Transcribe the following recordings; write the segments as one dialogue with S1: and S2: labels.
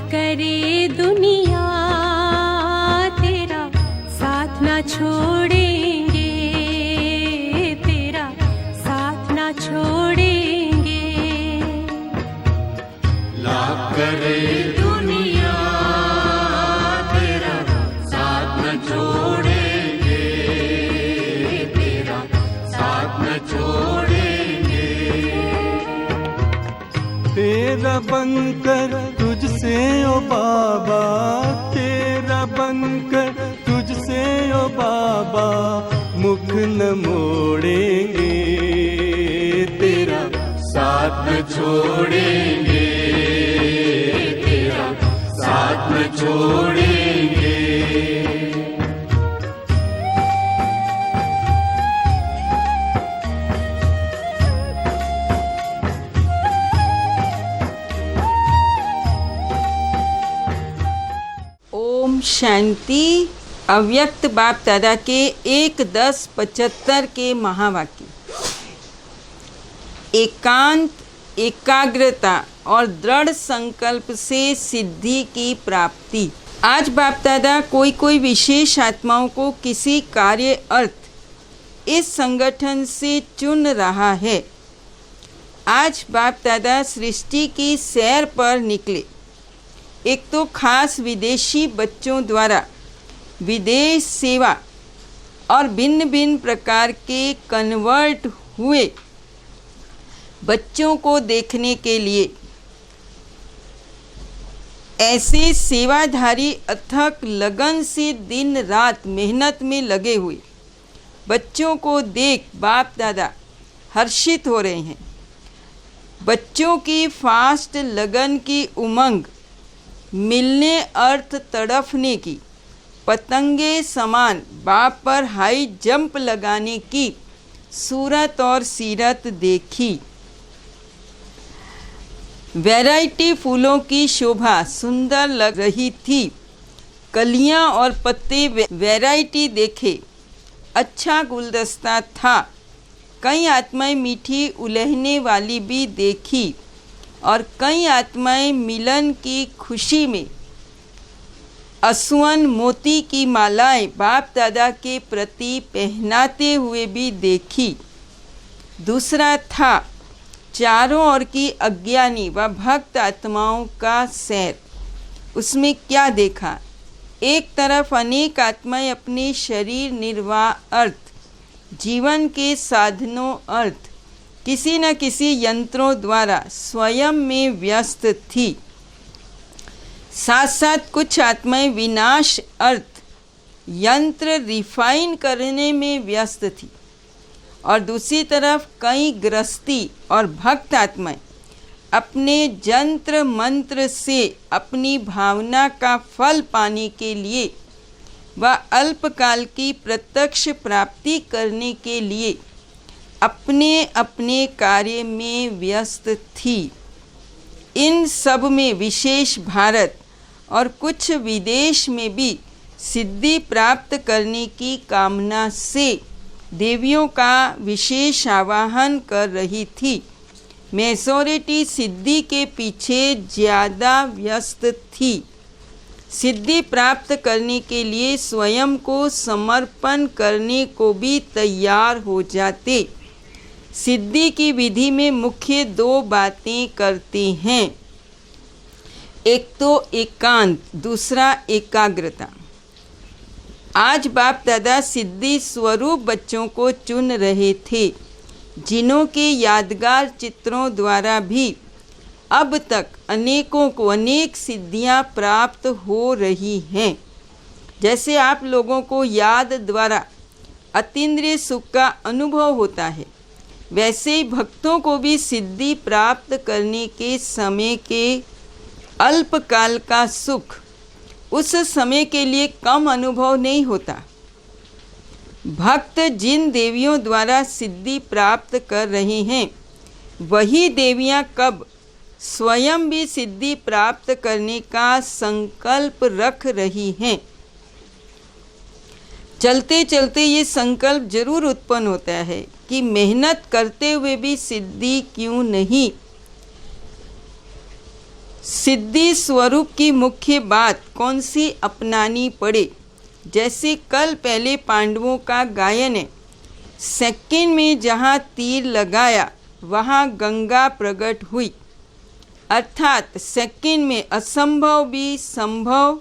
S1: करे दुनिया तेरा साथ ना छोड़ेंगे, तेरा साथ ना छोड़ेंगे।
S2: लाख करे दुनिया तेरा साथ न छोड़ेंगे, तेरा साथ न छोड़ेंगे।
S3: तेरा बनकर तुझसे ओ बाबा, तेरा बनकर तुझसे ओ बाबा, मुख न मोड़ेंगे, तेरा
S2: साथ न छोड़ेंगे, तेरा साथ न छोड़ेंगे।
S4: ओम शांति। अव्यक्त बाप दादा के 1-10-75 के महावाक्य। एकांत, एकाग्रता और दृढ़ संकल्प से सिद्धि की प्राप्ति। आज बाप दादा कोई विशेष आत्माओं को किसी कार्य अर्थ इस संगठन से चुन रहा है। आज बाप दादा सृष्टि की सैर पर निकले। एक तो खास विदेशी बच्चों द्वारा विदेश सेवा और भिन्न भिन्न प्रकार के कन्वर्ट हुए बच्चों को देखने के लिए ऐसे सेवाधारी अथक लगन से दिन रात मेहनत में लगे हुए बच्चों को देख बाप दादा हर्षित हो रहे हैं। बच्चों की फास्ट लगन की उमंग, मिलने अर्थ तड़फने की, पतंगे समान बाप पर हाई जंप लगाने की सूरत और सीरत देखी। वैरायटी फूलों की शोभा सुंदर लग रही थी। कलियां और पत्ते वैरायटी देखे। अच्छा गुलदस्ता था। कई आत्माएं मीठी उलहने वाली भी देखी और कई आत्माएं मिलन की खुशी में असुवन मोती की मालाएं बाप दादा के प्रति पहनाते हुए भी देखी। दूसरा था चारों ओर की अज्ञानी व भक्त आत्माओं का सैर। उसमें क्या देखा? एक तरफ अनेक आत्माएं अपने शरीर निर्वाह अर्थ, जीवन के साधनों अर्थ किसी न किसी यंत्रों द्वारा स्वयं में व्यस्त थी। साथ साथ कुछ आत्माएं विनाश अर्थ यंत्र रिफाइन करने में व्यस्त थी और दूसरी तरफ कई गृहस्थी और भक्त आत्माएं अपने जंत्र मंत्र से अपनी भावना का फल पाने के लिए व अल्पकाल की प्रत्यक्ष प्राप्ति करने के लिए अपने अपने कार्य में व्यस्त थी। इन सब में विशेष भारत और कुछ विदेश में भी सिद्धि प्राप्त करने की कामना से देवियों का विशेष आवाहन कर रही थी। मेजॉरिटी सिद्धि के पीछे ज़्यादा व्यस्त थी। सिद्धि प्राप्त करने के लिए स्वयं को समर्पण करने को भी तैयार हो जाते। सिद्धि की विधि में मुख्य 2 बातें करते हैं। एक तो एकांत, दूसरा एकाग्रता। आज बाप दादा सिद्धि स्वरूप बच्चों को चुन रहे थे, जिन्हों के यादगार चित्रों द्वारा भी अब तक अनेकों को अनेक सिद्धियां प्राप्त हो रही हैं। जैसे आप लोगों को याद द्वारा अतीन्द्रिय सुख का अनुभव होता है, वैसे ही भक्तों को भी सिद्धि प्राप्त करने के समय के अल्पकाल का सुख उस समय के लिए कम अनुभव नहीं होता। भक्त जिन देवियों द्वारा सिद्धि प्राप्त कर रहे हैं, वही देवियां कब स्वयं भी सिद्धि प्राप्त करने का संकल्प रख रही हैं। चलते चलते ये संकल्प जरूर उत्पन्न होता है कि मेहनत करते हुए भी सिद्धि क्यों नहीं। सिद्धि स्वरूप की मुख्य बात कौन सी अपनानी पड़े। जैसे कल पहले पांडवों का गायन है, सेकंड में जहाँ तीर लगाया वहाँ गंगा प्रकट हुई, अर्थात सेकंड में असंभव भी संभव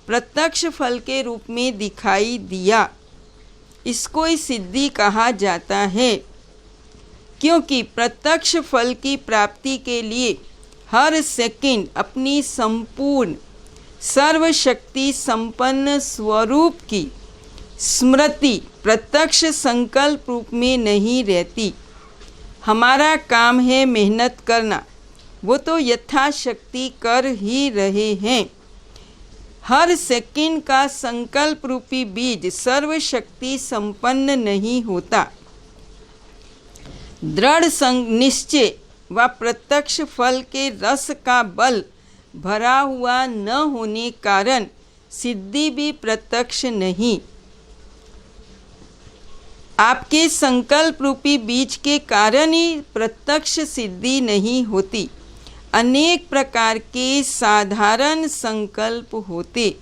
S4: प्रत्यक्ष फल के रूप में दिखाई दिया। इसको ही सिद्धि कहा जाता है, क्योंकि प्रत्यक्ष फल की प्राप्ति के लिए हर सेकंड अपनी संपूर्ण सर्वशक्ति संपन्न स्वरूप की स्मृति प्रत्यक्ष संकल्प रूप में नहीं रहती। हमारा काम है मेहनत करना, वो तो यथाशक्ति कर ही रहे हैं। हर सेकंड का संकल्प रूपी बीज सर्वशक्ति संपन्न नहीं होता। दृढ़ निश्चय व प्रत्यक्ष फल के रस का बल भरा हुआ न होने कारण सिद्धि भी प्रत्यक्ष नहीं। आपके संकल्प रूपी बीज के कारण ही प्रत्यक्ष सिद्धि नहीं होती। अनेक प्रकार के साधारण संकल्प होते।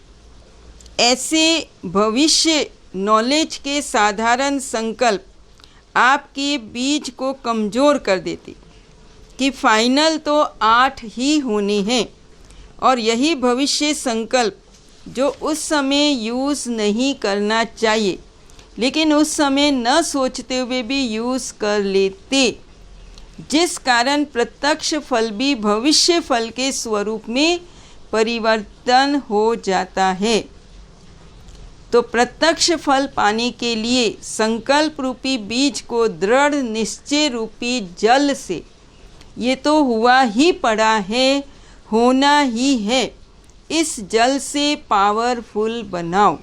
S4: ऐसे भविष्य नॉलेज के साधारण संकल्प आपके बीज को कमज़ोर कर देते कि फाइनल तो 8 ही होने हैं, और यही भविष्य संकल्प जो उस समय यूज़ नहीं करना चाहिए, लेकिन उस समय न सोचते हुए भी यूज़ कर लेते, जिस कारण प्रत्यक्ष फल भी भविष्य फल के स्वरूप में परिवर्तन हो जाता है। तो प्रत्यक्ष फल पाने के लिए संकल्प रूपी बीज को दृढ़ निश्चय रूपी जल से, ये तो हुआ ही पड़ा है, होना ही है, इस जल से पावरफुल बनाओ,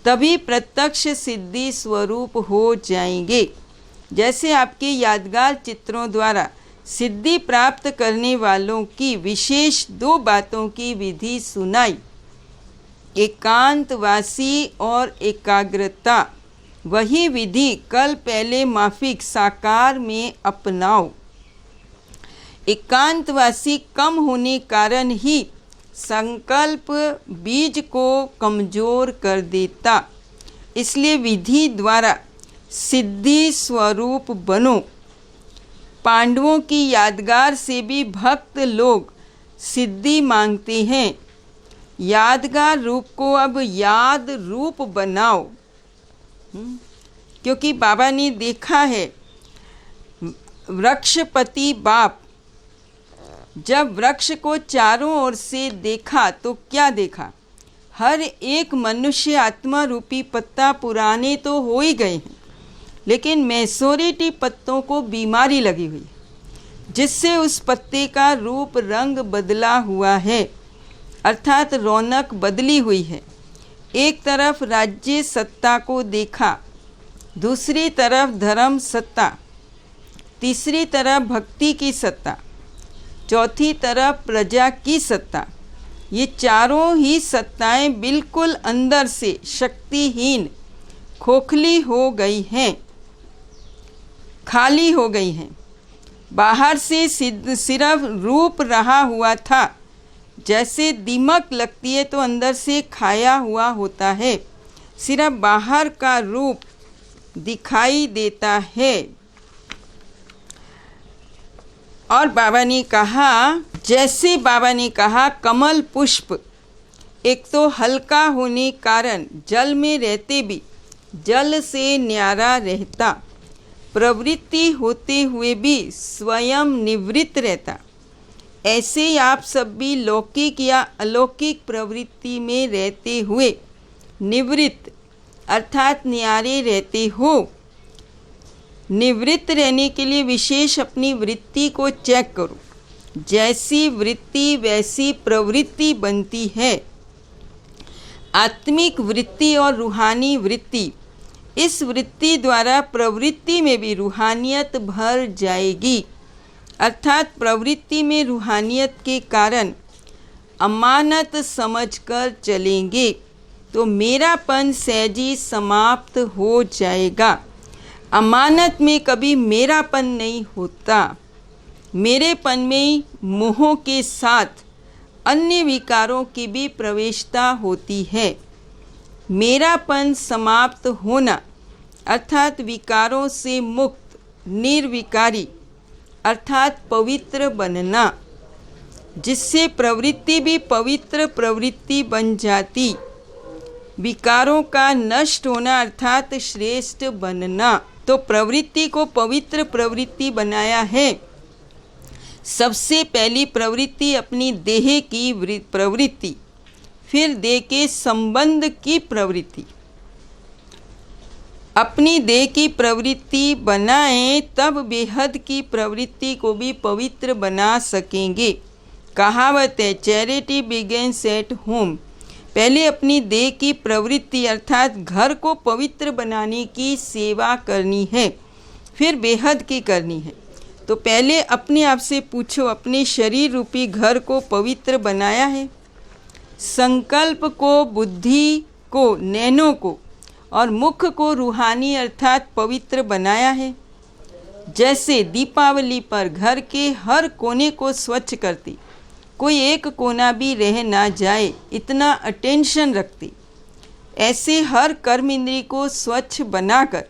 S4: तभी प्रत्यक्ष सिद्धि स्वरूप हो जाएंगे। जैसे आपके यादगार चित्रों द्वारा सिद्धि प्राप्त करने वालों की विशेष 2 बातों की विधि सुनाई, एकांतवासी और एकाग्रता। वही विधि कल पहले माफिक साकार में अपनाओ। एकांतवासी कम होने कारण ही संकल्प बीज को कमज़ोर कर देता, इसलिए विधि द्वारा सिद्धि स्वरूप बनो। पांडवों की यादगार से भी भक्त लोग सिद्धि मांगते हैं। यादगार रूप को अब याद रूप बनाओ, क्योंकि बाबा ने देखा है, वृक्षपति बाप जब वृक्ष को चारों ओर से देखा तो क्या देखा? हर एक मनुष्य आत्मा रूपी पत्ता पुराने तो हो ही गए हैं, लेकिन मैसोरिटी पत्तों को बीमारी लगी हुई, जिससे उस पत्ते का रूप रंग बदला हुआ है, अर्थात रौनक बदली हुई है। एक तरफ राज्य सत्ता को देखा, दूसरी तरफ धर्म सत्ता, तीसरी तरफ भक्ति की सत्ता, चौथी तरफ प्रजा की सत्ता। ये चारों ही सत्ताएं बिल्कुल अंदर से शक्तिहीन, खोखली हो गई हैं, खाली हो गई हैं। बाहर से सिर्फ रूप रहा हुआ था, जैसे दीमक लगती है तो अंदर से खाया हुआ होता है, सिर्फ बाहर का रूप दिखाई देता है। और बाबा ने कहा, जैसे बाबा ने कहा, कमल पुष्प एक तो हल्का होने कारण जल में रहते भी जल से न्यारा रहता, प्रवृत्ति होते हुए भी स्वयं निवृत्त रहता। ऐसे ही आप सब भी लौकिक या अलौकिक प्रवृत्ति में रहते हुए निवृत्त अर्थात न्यारे रहते हो। निवृत्त रहने के लिए विशेष अपनी वृत्ति को चेक करो। जैसी वृत्ति वैसी प्रवृत्ति बनती है। आत्मिक वृत्ति और रूहानी वृत्ति, इस वृत्ति द्वारा प्रवृत्ति में भी रूहानियत भर जाएगी, अर्थात प्रवृत्ति में रूहानियत के कारण अमानत समझकर चलेंगे तो मेरापन सहजी समाप्त हो जाएगा। अमानत में कभी मेरापन नहीं होता, मेरेपन में ही मोह के साथ अन्य विकारों की भी प्रवेशता होती है। मेरापन समाप्त होना अर्थात विकारों से मुक्त, निर्विकारी अर्थात पवित्र बनना, जिससे प्रवृत्ति भी पवित्र प्रवृत्ति बन जाती। विकारों का नष्ट होना अर्थात श्रेष्ठ बनना। तो प्रवृत्ति को पवित्र प्रवृत्ति बनाया है। सबसे पहली प्रवृत्ति अपनी देह की प्रवृत्ति, फिर देह के संबंध की प्रवृत्ति। अपनी देह की प्रवृत्ति बनाएं तब बेहद की प्रवृत्ति को भी पवित्र बना सकेंगे। कहावत है, चैरिटी बिगिंस एट होम। पहले अपनी देह की प्रवृत्ति अर्थात घर को पवित्र बनाने की सेवा करनी है, फिर बेहद की करनी है। तो पहले अपने आप से पूछो, अपने शरीर रूपी घर को पवित्र बनाया है? संकल्प को, बुद्धि को, नैनों को और मुख को रूहानी अर्थात पवित्र बनाया है। जैसे दीपावली पर घर के हर कोने को स्वच्छ करती, कोई एक कोना भी रह ना जाए इतना अटेंशन रखती, ऐसे हर कर्म इंद्रिय को स्वच्छ बनाकर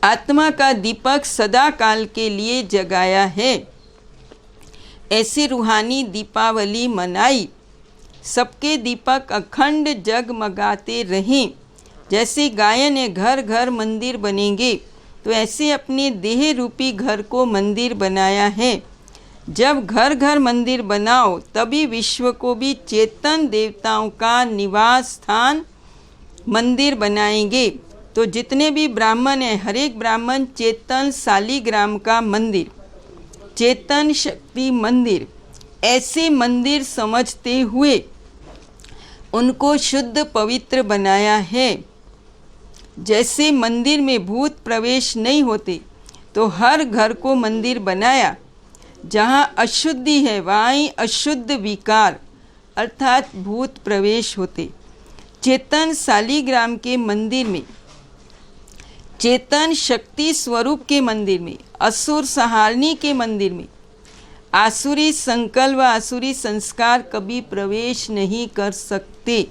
S4: आत्मा का दीपक सदा काल के लिए जगाया है। ऐसे रूहानी दीपावली मनाई, सबके दीपक अखंड जगमगाते रहें। जैसे गायन है घर घर मंदिर बनेंगे, तो ऐसे अपने देह रूपी घर को मंदिर बनाया है। जब घर घर मंदिर बनाओ तभी विश्व को भी चेतन देवताओं का निवास स्थान मंदिर बनाएंगे। तो जितने भी ब्राह्मण हैं, हर एक ब्राह्मण चेतन शालिग्राम का मंदिर, चेतन शक्ति मंदिर, ऐसे मंदिर समझते हुए उनको शुद्ध पवित्र बनाया है। जैसे मंदिर में भूत प्रवेश नहीं होते, तो हर घर को मंदिर बनाया। जहाँ अशुद्धि है वहाँ ही अशुद्ध विकार अर्थात भूत प्रवेश होते। चेतन शालिग्राम के मंदिर में, चेतन शक्ति स्वरूप के मंदिर में, असुर संहारणी के मंदिर में आसुरी संकल्प व आसुरी संस्कार कभी प्रवेश नहीं कर सकते।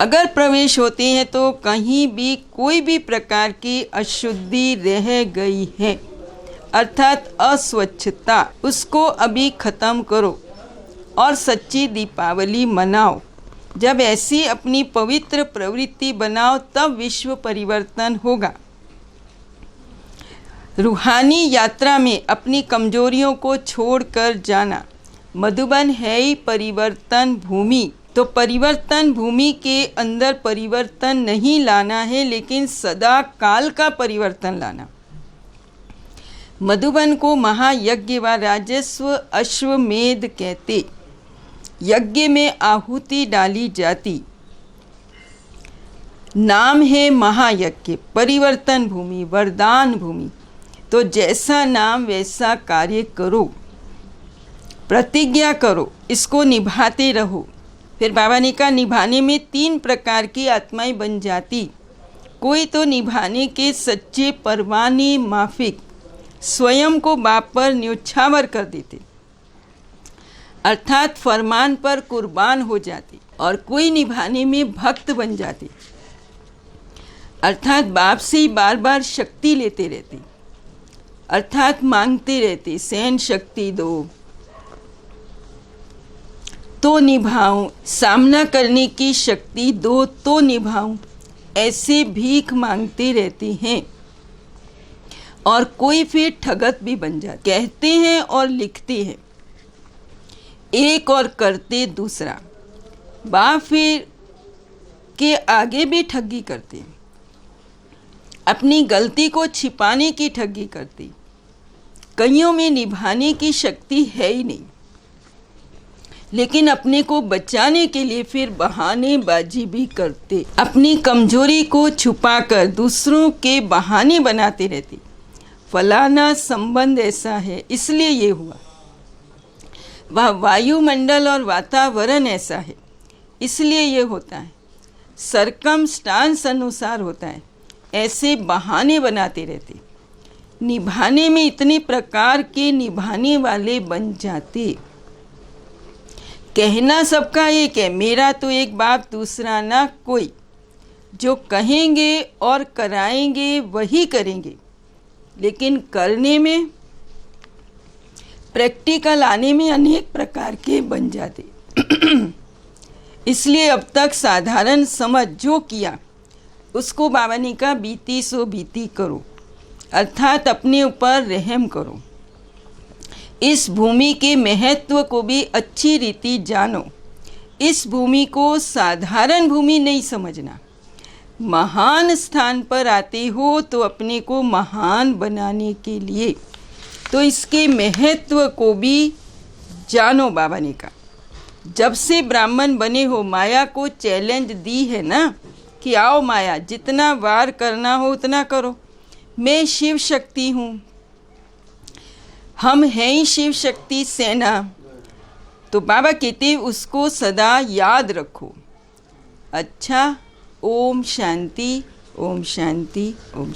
S4: अगर प्रवेश होते हैं तो कहीं भी कोई भी प्रकार की अशुद्धि रह गई है अर्थात अस्वच्छता, उसको अभी ख़त्म करो और सच्ची दीपावली मनाओ। जब ऐसी अपनी पवित्र प्रवृत्ति बनाओ तब विश्व परिवर्तन होगा। रूहानी यात्रा में अपनी कमजोरियों को छोड़कर जाना। मधुबन है ही परिवर्तन भूमि। तो परिवर्तन भूमि के अंदर परिवर्तन नहीं लाना है, लेकिन सदा काल का परिवर्तन लाना। मधुबन को महायज्ञ व राजस्व अश्वमेध कहते। यज्ञ में आहुति डाली जाती। नाम है महायज्ञ, परिवर्तन भूमि, वरदान भूमि। तो जैसा नाम वैसा कार्य करो, प्रतिज्ञा करो, इसको निभाते रहो। फिर बाबा ने कहा निभाने में 3 प्रकार की आत्माएं बन जाती। कोई तो निभाने के सच्चे परवाने माफिक, स्वयं को बाप पर न्योछावर कर देते अर्थात फरमान पर कुर्बान हो जाते। और कोई निभाने में भक्त बन जाते अर्थात बाप से ही बार बार शक्ति लेते रहते अर्थात मांगते रहते, सहन शक्ति दो तो निभाऊं, सामना करने की शक्ति दो तो निभाऊं, ऐसे भीख मांगते रहते हैं। और कोई फिर ठगत भी बन जाते, कहते हैं और लिखते हैं एक और करते दूसरा। बाप फिर के आगे भी ठगी करते, अपनी गलती को छिपाने की ठगी करते। कईयों में निभाने की शक्ति है ही नहीं, लेकिन अपने को बचाने के लिए फिर बहानेबाजी भी करते। अपनी कमजोरी को छुपाकर दूसरों के बहाने बनाते रहते। फलाना संबंध ऐसा है इसलिए ये हुआ, वह वायुमंडल और वातावरण ऐसा है इसलिए ये होता है, सरकमस्टांस अनुसार होता है, ऐसे बहाने बनाते रहते। निभाने में इतने प्रकार के निभाने वाले बन जाते। कहना सबका एक है, मेरा तो एक बाप दूसरा ना कोई। जो कहेंगे और कराएंगे वही करेंगे, लेकिन करने में, प्रैक्टिकल आने में अनेक प्रकार के बन जाते। इसलिए अब तक साधारण समझ जो किया उसको बाबा ने कहा बीती सो बीती करो, अर्थात अपने ऊपर रहम करो। इस भूमि के महत्व को भी अच्छी रीति जानो। इस भूमि को साधारण भूमि नहीं समझना। महान स्थान पर आते हो तो अपने को महान बनाने के लिए, तो इसके महत्व को भी जानो। बाबा ने कहा जब से ब्राह्मण बने हो माया को चैलेंज दी है ना कि आओ माया, जितना वार करना हो उतना करो, मैं शिव शक्ति हूँ, हम हैं ही शिव शक्ति सेना। तो बाबा कहते उसको सदा याद रखो। अच्छा, ओम शांति, ओम शांति, ओम